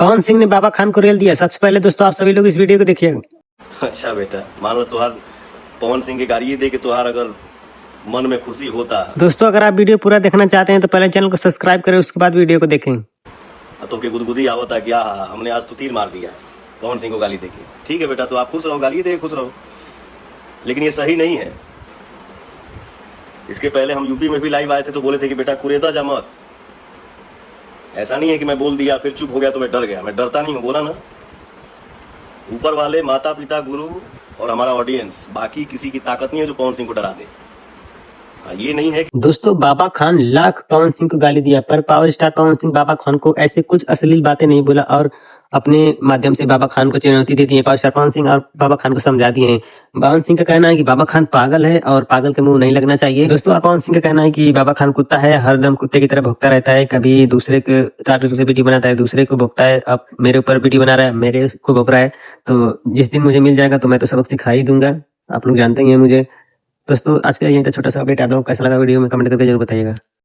पवन सिंह ने बाबा खान को रेल दिया। सबसे पहले दोस्तों आप सभी लोग इस वीडियो को देखिए। अच्छा बेटा, मान लो तुहार पवन सिंह के गाड़ी दे के तुहार अगर मन में खुशी होता। दोस्तों अगर आप वीडियो पूरा देखना चाहते हैं तो पहले चैनल को सब्सक्राइब करें, उसके बाद वीडियो को देखें। तो के गुदगुदी आवता क्या हमने आज तो तीर मार दिया पवन सिंह को गाली देके। ठीक है बेटा, तो आप खुश रहो, गाली दे खुश रहो, लेकिन ये सही नहीं है। इसके पहले हम यूपी में भी लाइव आए थे तो बोले थे कि बेटा कुरेदा जा मत। ऐसा नहीं है कि मैं बोल दिया फिर चुप हो गया तो मैं डर गया। मैं डरता नहीं हूँ, बोला ना। ऊपर वाले माता पिता गुरु और हमारा ऑडियंस, बाकी किसी की ताकत नहीं है जो पवन सिंह को डरा दे। ये नहीं है कि दोस्तों बाबा खान लाख पवन सिंह को गाली दिया, पर पावर स्टार पवन सिंह बाबा खान को ऐसे कुछ अश्लील बातें नहीं बोला और अपने माध्यम से बाबा खान को चुनौती दे दी है। पावर स्टार पवन सिंह और बाबा खान को समझा दिए हैं। पवन सिंह का कहना है कि बाबा खान पागल है और पागल के मुंह नहीं लगना चाहिए। दोस्तों पवन सिंह का कहना है कि बाबा खान कुत्ता है, हरदम कुत्ते की तरह भौंकता रहता है। कभी दूसरे के टाटू से वीडियो बनाता है, दूसरे को भौंकता है। अब मेरे ऊपर वीडियो बना रहा है, मेरे को भौंक रहा है। तो जिस दिन मुझे मिल जाएगा तो मैं तो सबक सिखा ही दूंगा। आप लोग जानते ही हैं मुझे। दोस्तों आज का यही था छोटा सा अपडेट। आप लोगों को कैसा लगा वीडियो में कमेंट करके जरूर बताइएगा।